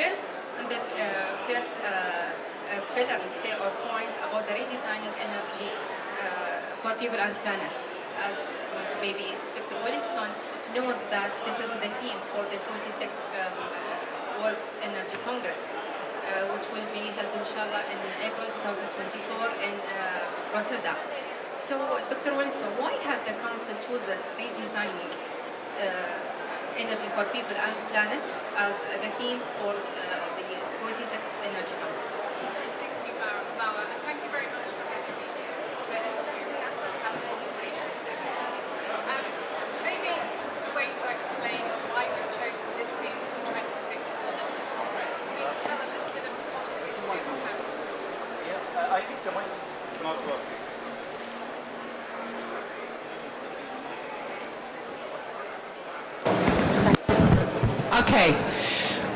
first, pillar, let's say, or point about the redesigning energy for people and planet. As maybe Dr. Williamson knows that this is the theme for the 26th World Energy Congress, which will be held, inshallah, in April 2024 in Rotterdam. So, Dr. Williamson, why has the Council chosen redesigning energy for people and planet as the theme for the 26th Energy Council? Thank you, Mawa, and thank you very much for having me to have a conversation. Maybe the way to explain why we've chosen this theme for the 26th Energy Congress would be to tell a little bit of the history of the Council. Yeah, I think the mic is not working. Okay,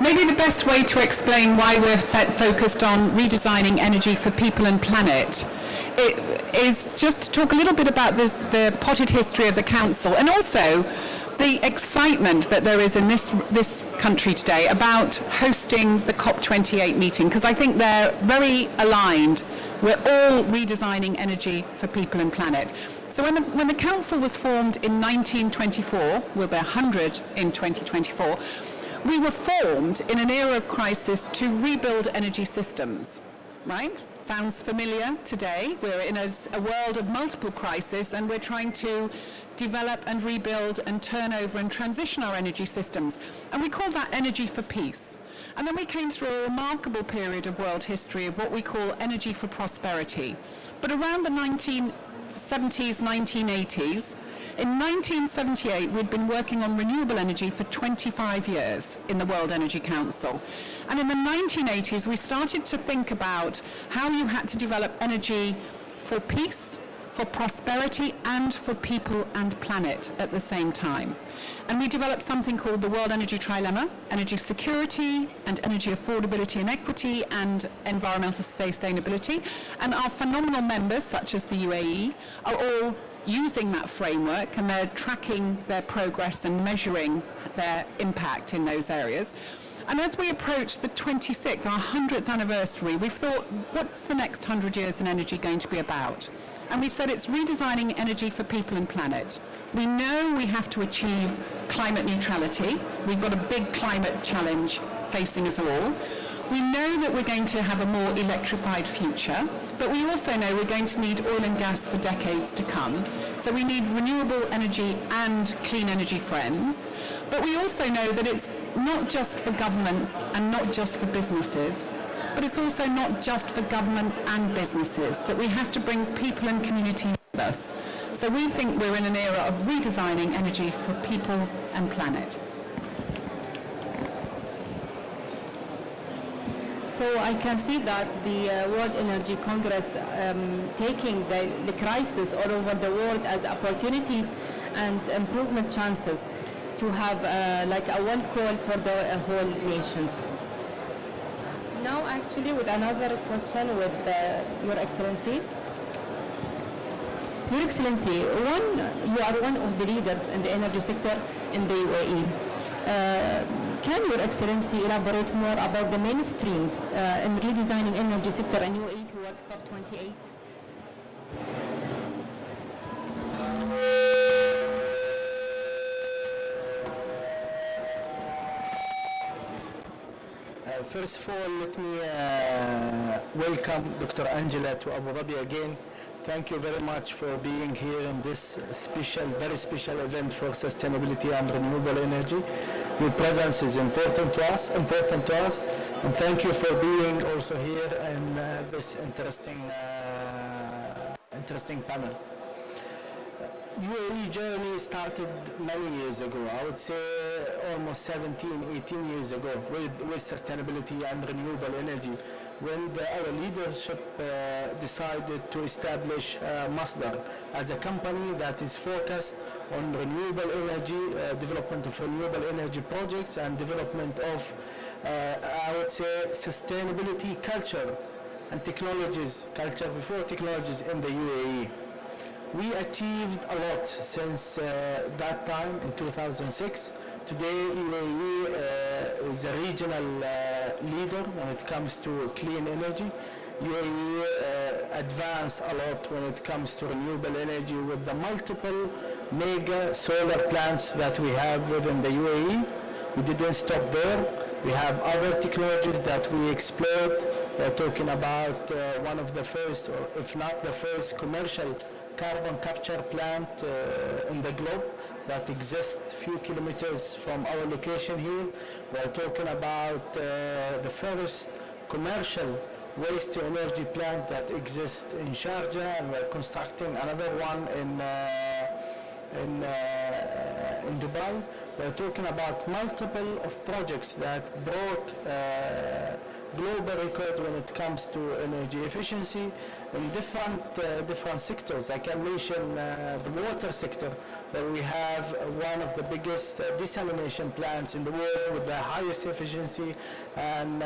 maybe the best way to explain why we're focused on redesigning energy for people and planet is just to talk a little bit about the potted history of the Council, and also the excitement that there is in this country today about hosting the COP28 meeting, because I think they're very aligned. We're all redesigning energy for people and planet. So when the Council was formed in 1924, we'll be 100 in 2024, we were formed in an era of crisis to rebuild energy systems, right? Sounds familiar today. We're in a world of multiple crises, and we're trying to develop and rebuild and turn over and transition our energy systems. And we call that energy for peace. And then we came through a remarkable period of world history of what we call energy for prosperity. But around the 1970s, 1980s, in 1978, we'd been working on renewable energy for 25 years in the World Energy Council. And in the 1980s, we started to think about how you had to develop energy for peace, for prosperity, and for people and planet at the same time. And we developed something called the World Energy Trilemma: energy security and energy affordability and equity and environmental sustainability. And our phenomenal members, such as the UAE, are all using that framework, and they're tracking their progress and measuring their impact in those areas. And as we approach the 26th, our 100th anniversary, we've thought, what's the next 100 years in energy going to be about? And we've said it's redesigning energy for people and planet. We know we have to achieve climate neutrality. We've got a big climate challenge facing us all. We know that we're going to have a more electrified future, but we also know we're going to need oil and gas for decades to come. So we need renewable energy and clean energy friends. But we also know that it's not just for governments and not just for businesses, but it's also not just for governments and businesses, that we have to bring people and communities with us. So we think we're in an era of redesigning energy for people and planet. So I can see that the World Energy Congress taking the crisis all over the world as opportunities and improvement chances to have like a one call for the whole nations. Now actually with another question with Your Excellency. Your Excellency, you are one of the leaders in the energy sector in the UAE. Can Your Excellency elaborate more about the mainstreams in redesigning energy sector in UAE towards COP28? First of all, let me welcome Dr. Angela to Abuظbي again. Thank you very much for being here in this special, very special event for sustainability and renewable energy. Your presence is important to us, and thank you for being also here in this interesting panel. UAE journey started many years ago, I would say almost 17, 18 years ago with sustainability and renewable energy, when our leadership decided to establish Masdar as a company that is focused on renewable energy, development of renewable energy projects and development of, I would say, sustainability culture and technologies, culture before technologies in the UAE. We achieved a lot since that time in 2006. Today, UAE is a regional leader when it comes to clean energy. UAE advanced a lot when it comes to renewable energy with the multiple mega solar plants that we have within the UAE. We didn't stop there. We have other technologies that we explored. We're talking about one of the first, or if not the first, commercial carbon capture plant in the globe that exists a few kilometers from our location here. We're talking about the first commercial waste-to-energy plant that exists in Sharjah, and we're constructing another one in Dubai. We're talking about multiple of projects that broke global records when it comes to energy efficiency in different sectors. I can mention the water sector, where we have one of the biggest desalination plants in the world with the highest efficiency and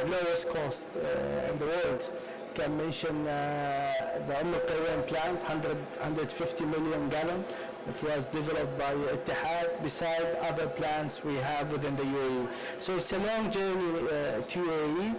lowest cost in the world. I can mention the plant, 150 million gallon. It was developed by Ittihad, beside other plants we have within the UAE. So it's a long journey to UAE.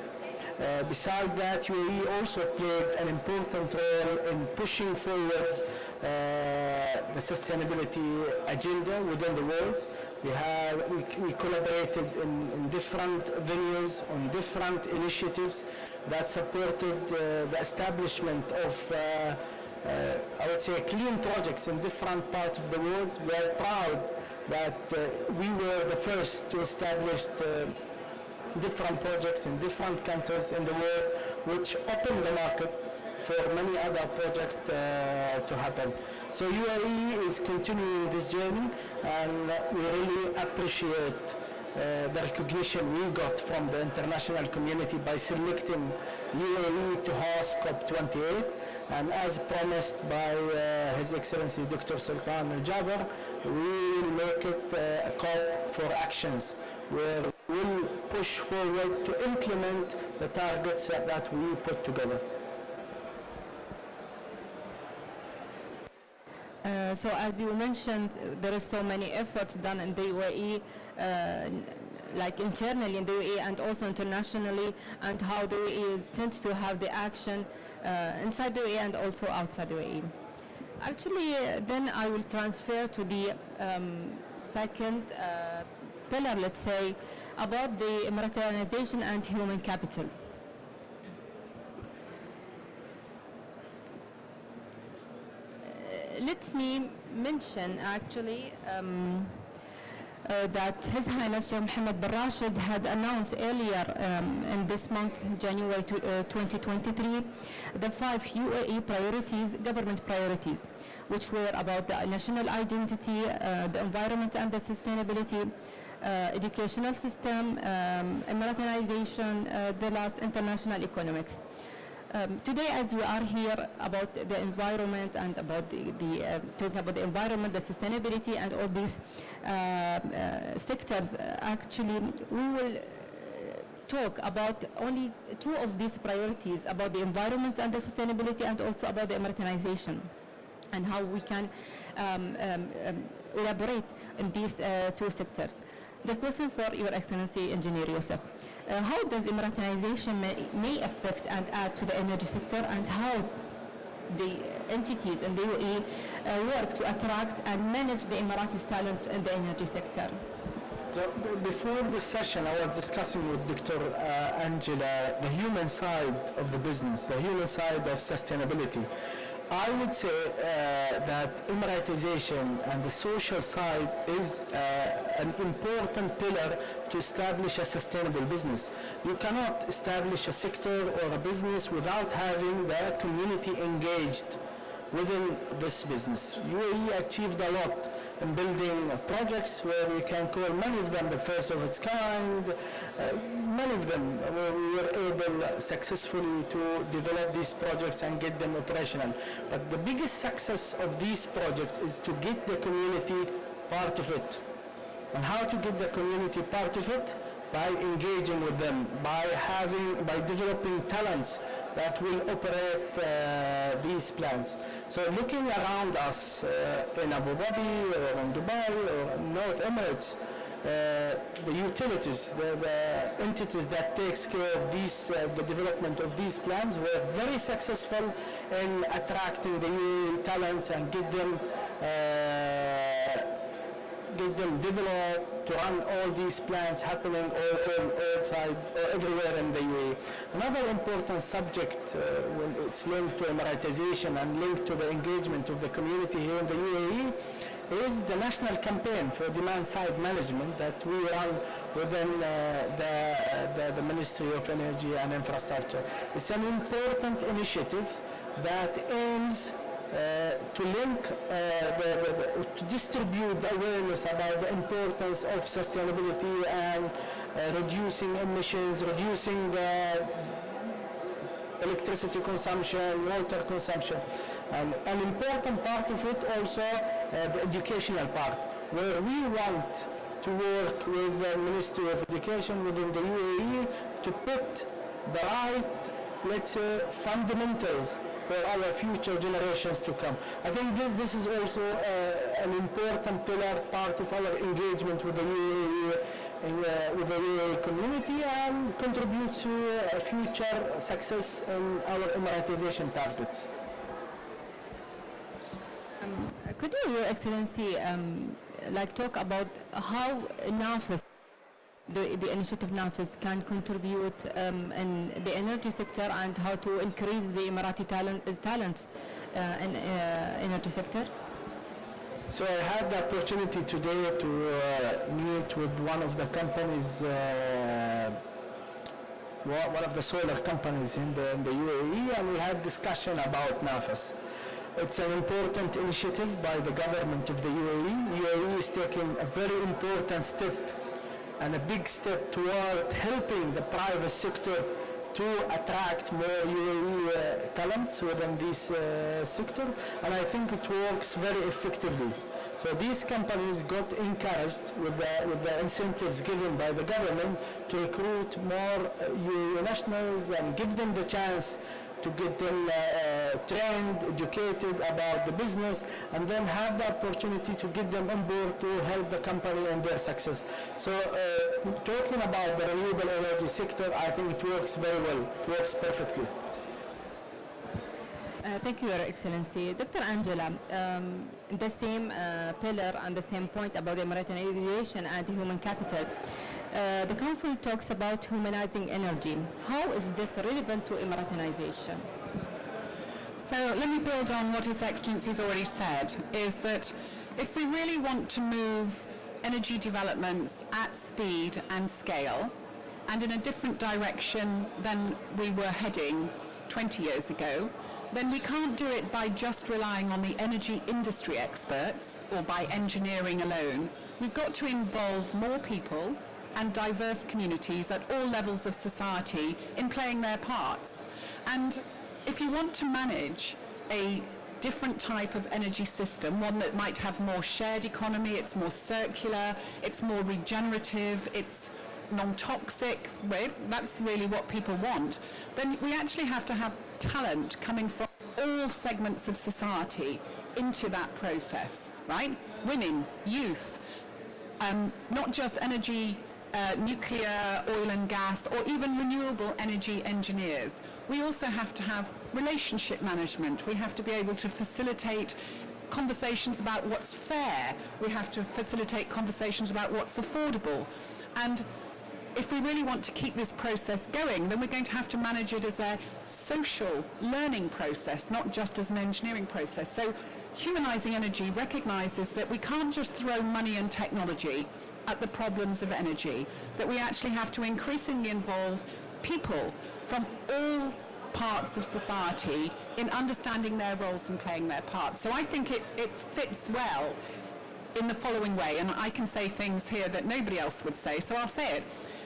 Beside that, UAE also played an important role in pushing forward the sustainability agenda within the world. We collaborated in different venues, on different initiatives that supported the establishment of I would say clean projects in different parts of the world. We are proud that we were the first to establish different projects in different countries in the world, which opened the market for many other projects to happen. So UAE is continuing this journey, and we really appreciate the recognition we got from the international community by selecting UAE to host COP28, and as promised by His Excellency Dr. Sultan Al-Jaber, we will make it a COP for actions, where we'll push forward to implement the targets that we put together. So as you mentioned, there is so many efforts done in the UAE, like internally in the UAE and also internationally, and how the UAE tends to have the action inside the UAE and also outside the UAE. Actually, then I will transfer to the second pillar, let's say, about the Emiratanization and human capital. Let me mention actually that His Highness Sheikh Mohammed bin Rashid had announced earlier in this month, January 2023, the 5 UAE priorities, government priorities, which were about the national identity, the environment and the sustainability, educational system, Emiratanization, the last international economics. Today, as we are here about the environment and about talking about the environment, the sustainability, and all these sectors, actually, we will talk about only 2 of these priorities, about the environment and the sustainability, and also about the Emiratanization, and how we can elaborate in these 2 sectors. The question for Your Excellency, Engineer Yusuf. How does Emiratanization may affect and add to the energy sector, and how the entities in the UAE work to attract and manage the Emiratis talent in the energy sector? So before this session, I was discussing with Dr. Angela the human side of the business, the human side of sustainability. I would say that Emiratization and the social side is an important pillar to establish a sustainable business. You cannot establish a sector or a business without having the community engaged within this business. UAE achieved a lot in building projects where we can call many of them the first of its kind. Many of them we were able successfully to develop these projects and get them operational. But the biggest success of these projects is to get the community part of it. And how to get the community part of it? By engaging with them, by developing talents that will operate these plants. So looking around us in Abu Dhabi or in Dubai or in North Emirates, the utilities, the entities that takes care of these, the development of these plans were very successful in attracting the UAE talents and get them developed to run all these plans happening all outside or everywhere in the UAE. Another important subject when it's linked to Emiratization and linked to the engagement of the community here in the UAE is the national campaign for demand side management that we run within the Ministry of Energy and Infrastructure. It's an important initiative that aims to link, to distribute the awareness about the importance of sustainability and reducing emissions, reducing the electricity consumption, water consumption. And an important part of it also the educational part, where we want to work with the Ministry of Education within the UAE to put the right, let's say, fundamentals for our future generations to come. I think this is also an important pillar, part of our engagement with the UAE community, and contributes to a future success in our Emiratization targets. Could you, Your Excellency, talk about how NAFIS, the initiative NAFIS, can contribute in the energy sector and how to increase the Emirati talent in energy sector? So I had the opportunity today to meet with one of the companies, one of the solar companies in the UAE, and we had discussion about NAFIS. It's an important initiative by the government of the UAE. UAE is taking a very important step and a big step toward helping the private sector to attract more UAE talents within this sector, and I think it works very effectively. So these companies got encouraged with the incentives given by the government to recruit more UAE nationals and give them the chance to get them trained, educated about the business, and then have the opportunity to get them on board to help the company in their success. So talking about the renewable energy sector, I think it works very well, it works perfectly. Thank you, Your Excellency. Dr. Angela, the same pillar and the same point about Emiratization and human capital. The Council talks about humanizing energy. How is this relevant to Emiratization? So let me build on what His Excellency has already said, is that if we really want to move energy developments at speed and scale, and in a different direction than we were heading 20 years ago, then we can't do it by just relying on the energy industry experts or by engineering alone. We've got to involve more people and diverse communities at all levels of society in playing their parts. And if you want to manage a different type of energy system, one that might have more shared economy, it's more circular, it's more regenerative, it's non-toxic, that's really what people want, then we actually have to have talent coming from all segments of society into that process, right? Women, youth, not just energy, nuclear, oil and gas, or even renewable energy engineers. We also have to have relationship management. We have to be able to facilitate conversations about what's fair. We have to facilitate conversations about what's affordable. And if we really want to keep this process going, then we're going to have to manage it as a social learning process, not just as an engineering process. So humanizing energy recognizes that we can't just throw money and technology at the problems of energy, that we actually have to increasingly involve people from all parts of society in understanding their roles and playing their parts. So I think it fits well in the following way, and I can say things here that nobody else would say, so I'll say it.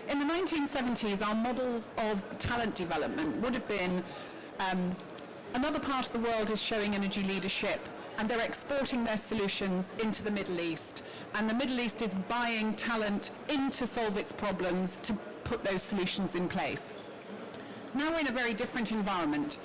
In the 1970s, our models of talent development would have been another part of the world is showing energy leadership, and they're exporting their solutions into the Middle East, and the Middle East is buying talent in to solve its problems to put those solutions in place. Now we're in a very different environment.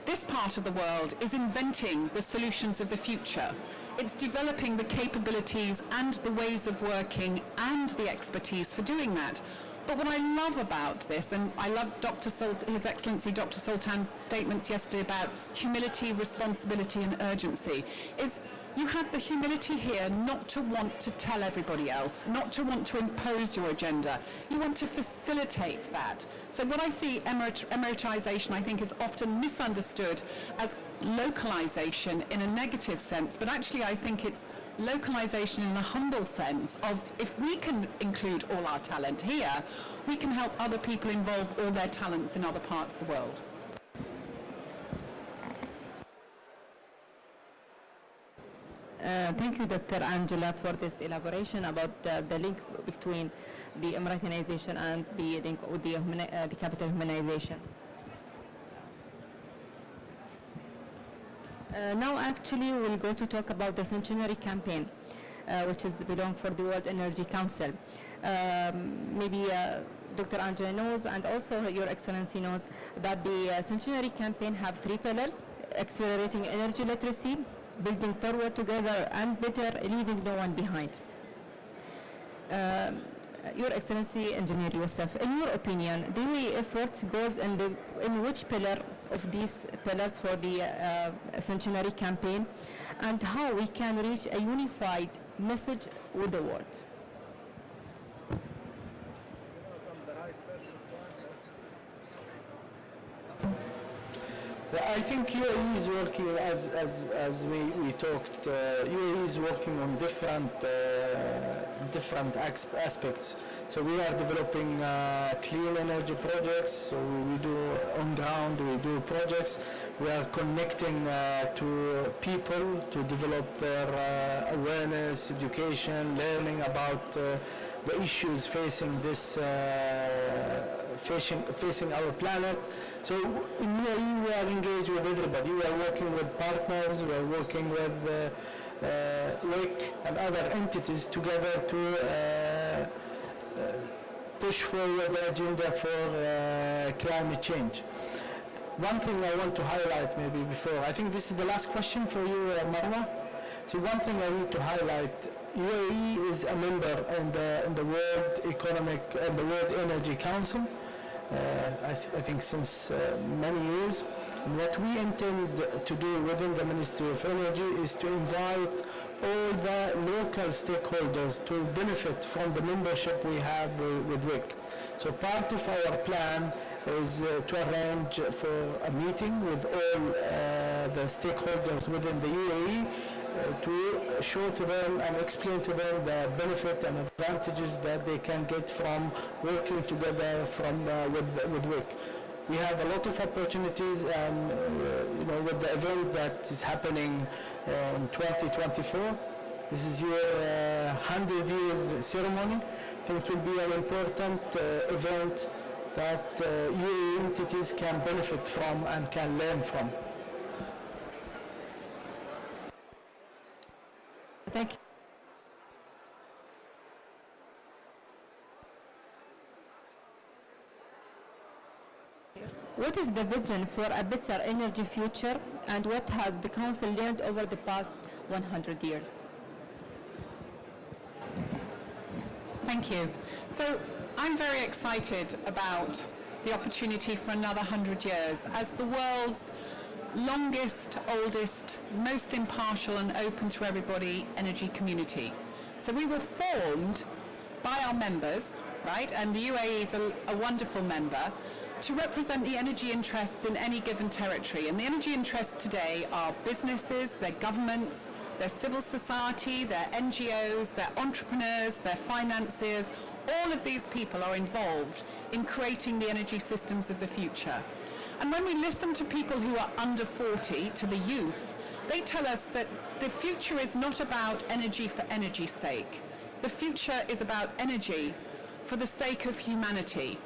This part of the world is inventing the solutions of the future. It's developing the capabilities and the ways of working and the expertise for doing that. But what I love about this, and I love His Excellency Dr. Sultan's statements yesterday about humility, responsibility and urgency, is you have the humility here not to want to tell everybody else, not to want to impose your agenda. You want to facilitate that. So what I see emeritization, I think, is often misunderstood as localization in a negative sense, but actually I think it's localization in a humble sense of if we can include all our talent here, we can help other people involve all their talents in other parts of the world. Thank you, Dr. Angela, for this elaboration about the link between the Emiratinization and the link with the capital humanization. Now, actually, we'll go to talk about the Centenary Campaign, which is belong for the World Energy Council. Maybe Dr. Angela knows, and also Your Excellency knows, that the Centenary Campaign have 3 pillars: accelerating energy literacy, building forward together, and better, leaving no one behind. Your Excellency, Engineer Yusuf, in your opinion, the UAE efforts goes in which pillar of these pillars for the Centenary Campaign, and how we can reach a unified message with the world? I think UAE is working, as we talked, UAE is working on different aspects. So we are developing clean energy projects, so we do on ground, we do projects. We are connecting to people to develop their awareness, education, learning about the issues facing this facing our planet. So in UAE we are engaged with everybody. We are working with partners, we are working with WIC and other entities together to push forward the agenda for climate change. One thing I want to highlight maybe before, I think this is the last question for you, Marwa. So one thing I need to highlight, UAE is a member in the World Economic and the World Energy Council. I think since many years. And what we intend to do within the Ministry of Energy is to invite all the local stakeholders to benefit from the membership we have with WIC. So part of our plan is to arrange for a meeting with all the stakeholders within the UAE to show to them and explain to them the benefit and advantages that they can get from working together with WIC. We have a lot of opportunities, and with the event that is happening in 2024, this is your 100 years ceremony. I think it will be an important event that UAE entities can benefit from and can learn from. Thank you. What is the vision for a better energy future, and what has the Council learned over the past 100 years? Thank you. So I'm very excited about the opportunity for another 100 years as the world's longest, oldest, most impartial and open to everybody energy community. So we were formed by our members, right, and the UAE is a wonderful member, to represent the energy interests in any given territory. And the energy interests today are businesses, their governments, their civil society, their NGOs, their entrepreneurs, their financiers. All of these people are involved in creating the energy systems of the future. And when we listen to people who are under 40, to the youth, they tell us that the future is not about energy for energy's sake. The future is about energy for the sake of humanity.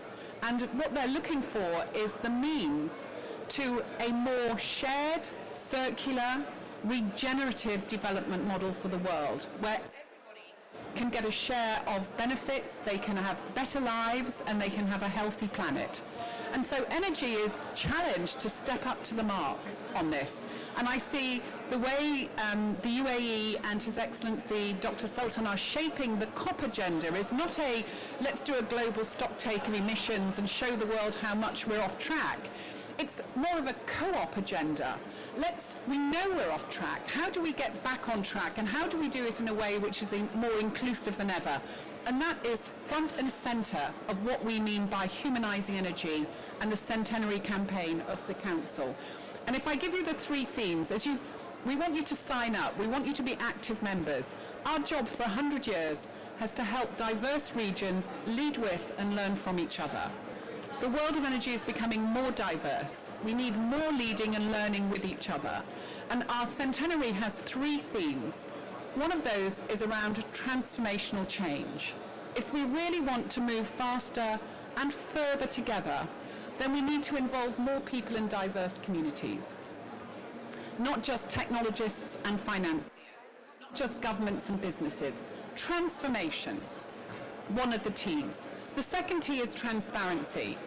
And what they're looking for is the means to a more shared, circular, regenerative development model for the world, where everybody can get a share of benefits, they can have better lives, and they can have a healthy planet. And so energy is challenged to step up to the mark on this. And I see the way the UAE and His Excellency Dr. Sultan are shaping the COP agenda is not a let's do a global stocktake of emissions and show the world how much we're off track. It's more of a co-op agenda. We know we're off track. How do we get back on track, and how do we do it in a way which is more inclusive than ever? And that is front and centre of what we mean by humanising energy and the centenary campaign of the Council. And if I give you the three themes, we want you to sign up, we want you to be active members. Our job for 100 years has to help diverse regions lead with and learn from each other. The world of energy is becoming more diverse. We need more leading and learning with each other. And our centenary has three themes. One of those is around transformational change. If we really want to move faster and further together, then we need to involve more people in diverse communities. Not just technologists and financiers, not just governments and businesses. Transformation, one of the T's. The second T is transparency.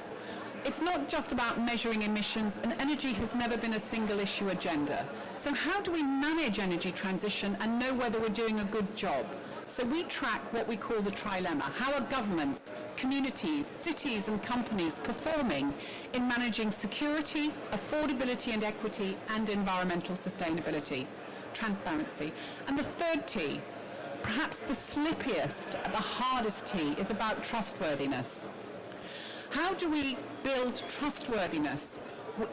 It's not just about measuring emissions, and energy has never been a single issue agenda. So how do we manage energy transition and know whether we're doing a good job? So we track what we call the trilemma. How are governments, communities, cities and companies performing in managing security, affordability and equity, and environmental sustainability? Transparency. And the third T, perhaps the slippiest, the hardest T, is about trustworthiness. How do we build trustworthiness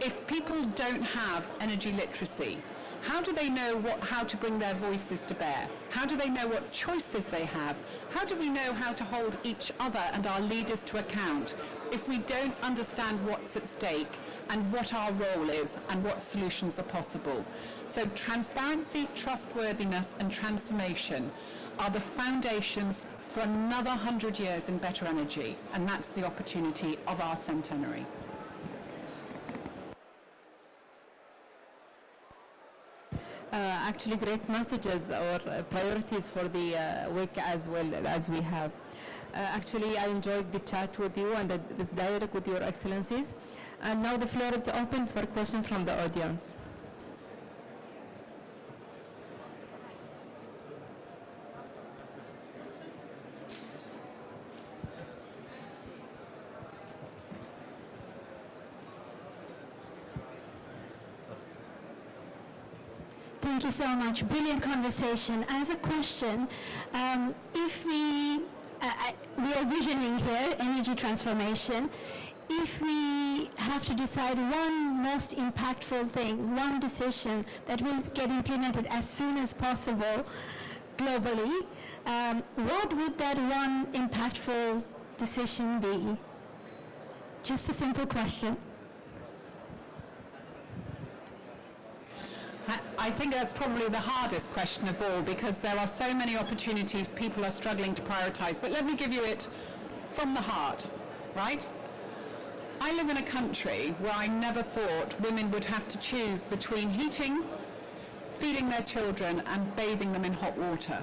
if people don't have energy literacy? How do they know how to bring their voices to bear? How do they know what choices they have? How do we know how to hold each other and our leaders to account if we don't understand what's at stake and what our role is and what solutions are possible? So transparency, trustworthiness and transformation are the foundations for another 100 years in better energy, and that's the opportunity of our centenary. Actually great messages or priorities for the week as well as we have. Actually, I enjoyed the chat with you and the dialogue with your excellencies. And now the floor is open for questions from the audience. Thank you so much. Brilliant conversation. I have a question. If we are visioning here energy transformation, if we have to decide one most impactful thing, one decision that will get implemented as soon as possible globally, what would that one impactful decision be? Just a simple question. I think that's probably the hardest question of all, because there are so many opportunities people are struggling to prioritize. But let me give you it from the heart, right? I live in a country where I never thought women would have to choose between heating, feeding their children and bathing them in hot water.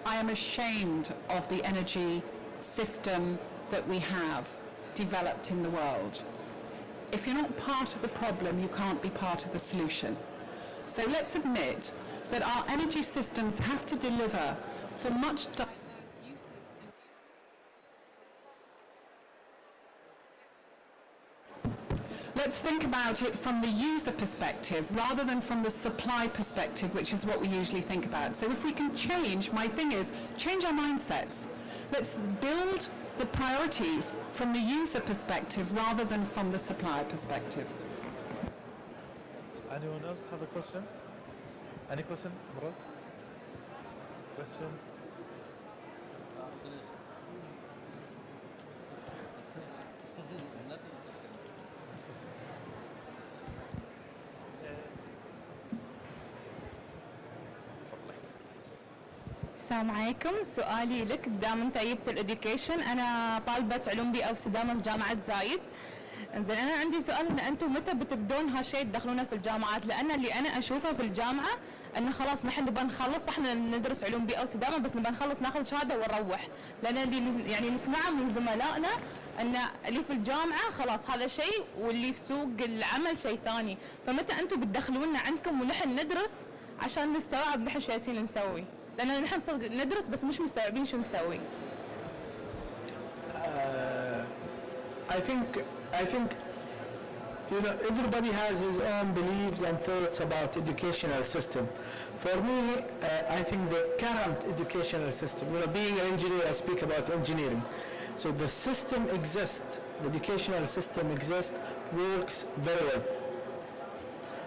I am ashamed of the energy system that we have developed in the world. If you're not part of the problem, you can't be part of the solution. So let's admit that our energy systems have to deliver for much diverse uses. Let's think about it from the user perspective rather than from the supply perspective, which is what we usually think about. So if we can change, my thing is, change our mindsets. Let's build the priorities from the user perspective rather than from the supplier perspective. Anyone else have a question? Any question, Murat? Question? السلام عليكم. سؤالي لك، دام انت جبت الاديوكيشن، انا طالبة علوم بيئة واستدامة في جامعة زايد. انزين انا عندي سؤال ان انتم متى بتبدون هالشيء تدخلونه في الجامعات؟ لان اللي انا اشوفه في الجامعه انه خلاص نحن نبغى نخلص، احنا ندرس علوم بيئه واستدامه بس نبغى نخلص ناخذ شهاده ونروح، لان اللي يعني نسمعه من زملائنا ان اللي في الجامعه خلاص هذا شيء واللي في سوق العمل شيء ثاني، فمتى انتم بتدخلونا عندكم ونحن ندرس عشان نستوعب نحن شو جالسين نسوي؟ لان نحن ندرس بس مش مستوعبين شو نسوي. I think, you know, everybody has his own beliefs and thoughts about educational system. For me, I think the current educational system, you know, being an engineer, I speak about engineering. So the system exists, the educational system exists, works very well.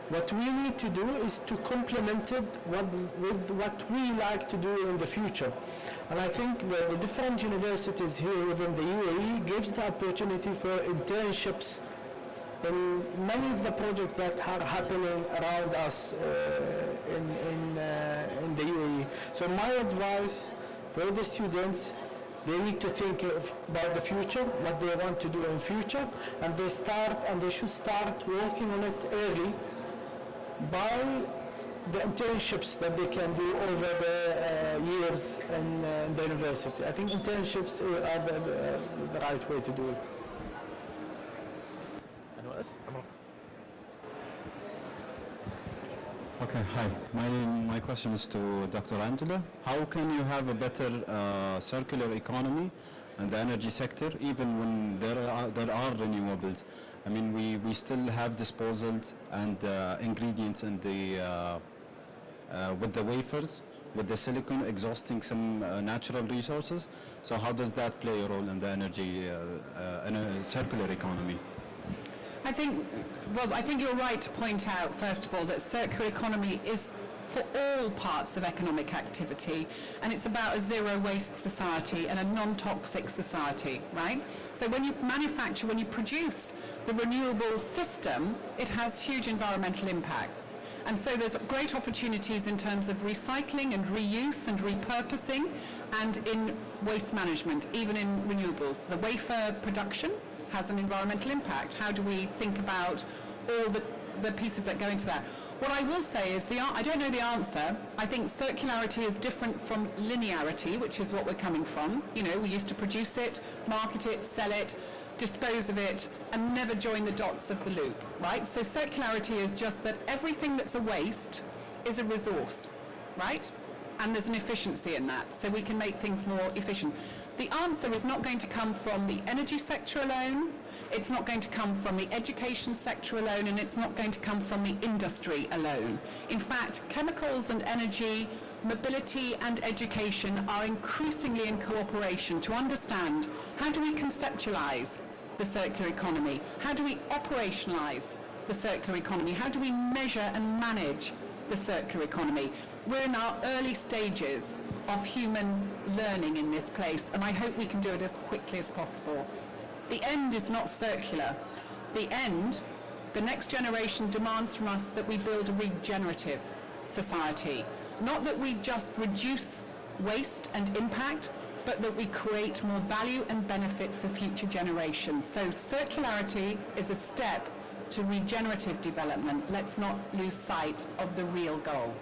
What we need to do is to complement it with what we like to do in the future. And I think that the different universities here within the UAE gives the opportunity for internships in many of the projects that are happening around us in the UAE. So my advice for the students, they need to think about the future, what they want to do in future, and they should start working on it early by the internships that they can do over the years in the university. I think internships are the right way to do it. Okay, hi. My question is to Dr. Angela. How can you have a better circular economy in the energy sector, even when there are renewables? I mean, we still have disposals and ingredients in the with the wafers, with the silicon exhausting some natural resources. So how does that play a role in the energy in a circular economy? I think you're right to point out, first of all, that circular economy is for all parts of economic activity, and it's about a zero waste society and a non-toxic society, right? So when you manufacture, when you produce the renewable system, it has huge environmental impacts. And so there's great opportunities in terms of recycling and reuse and repurposing, and in waste management, even in renewables. The wafer production has an environmental impact. How do we think about all the pieces that go into that? What I will say is, I don't know the answer. I think circularity is different from linearity, which is what we're coming from. You know, we used to produce it, market it, sell it, dispose of it, and never join the dots of the loop, right? So circularity is just that everything that's a waste is a resource, right? And there's an efficiency in that, so we can make things more efficient. The answer is not going to come from the energy sector alone, it's not going to come from the education sector alone, and it's not going to come from the industry alone. In fact, chemicals and energy, mobility and education are increasingly in cooperation to understand how do we conceptualize the circular economy, how do we operationalize the circular economy, how do we measure and manage the circular economy. We're in our early stages of human learning in this place, and I hope we can do it as quickly as possible. The end is not circular. The end, the next generation demands from us that we build a regenerative society. Not that we just reduce waste and impact, but that we create more value and benefit for future generations. So circularity is a step to regenerative development. Let's not lose sight of the real goal.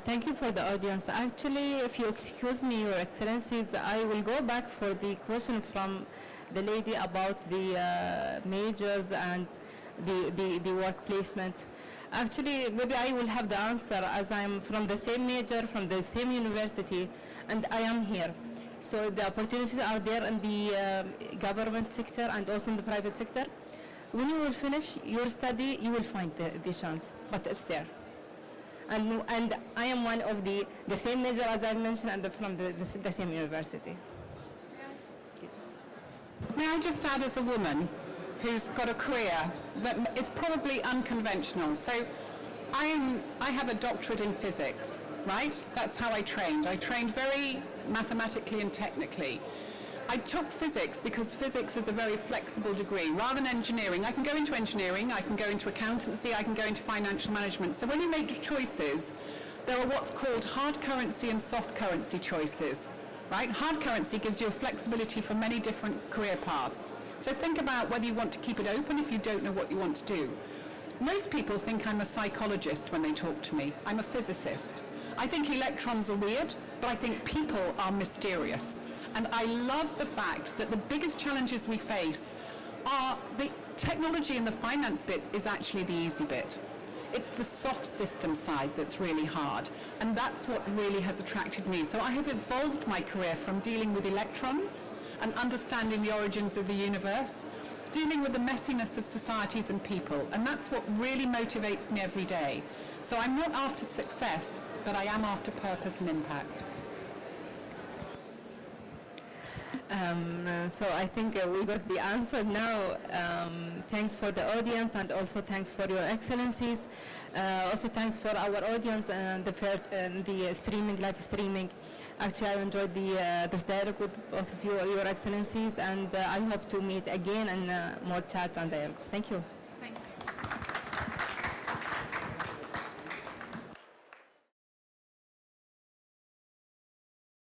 Thank you for the audience. Actually, if you excuse me, Your Excellencies, I will go back for the question from the lady about the majors and the work placement. Actually, maybe I will have the answer as I'm from the same major, from the same university, and I am here. So the opportunities are there in the government sector and also in the private sector. When you will finish your study, you will find the chance, but it's there. And I am one of the same major as I mentioned and from the same university. Yes. May I just add, as a woman who's got a career, that it's probably unconventional. So I have a doctorate in physics, right? That's how I trained. I trained very mathematically and technically. I took physics because physics is a very flexible degree. Rather than engineering, I can go into engineering, I can go into accountancy, I can go into financial management. So when you make choices, there are what's called hard currency and soft currency choices, right? Hard currency gives you a flexibility for many different career paths. So think about whether you want to keep it open if you don't know what you want to do. Most people think I'm a psychologist when they talk to me. I'm a physicist. I think electrons are weird, but I think people are mysterious. And I love the fact that the biggest challenges we face are the technology and the finance bit is actually the easy bit. It's the soft system side that's really hard. And that's what really has attracted me. So I have evolved my career from dealing with electrons and understanding the origins of the universe, dealing with the messiness of societies and people. And that's what really motivates me every day. So I'm not after success, but I am after purpose and impact. So I think we got the answer now. Thanks for the audience and also thanks for your excellencies. Also thanks for our audience and the streaming, live streaming. Actually, I enjoyed this dialogue with both of you, your excellencies, and I hope to meet again and more chats and dialogues. Thank you.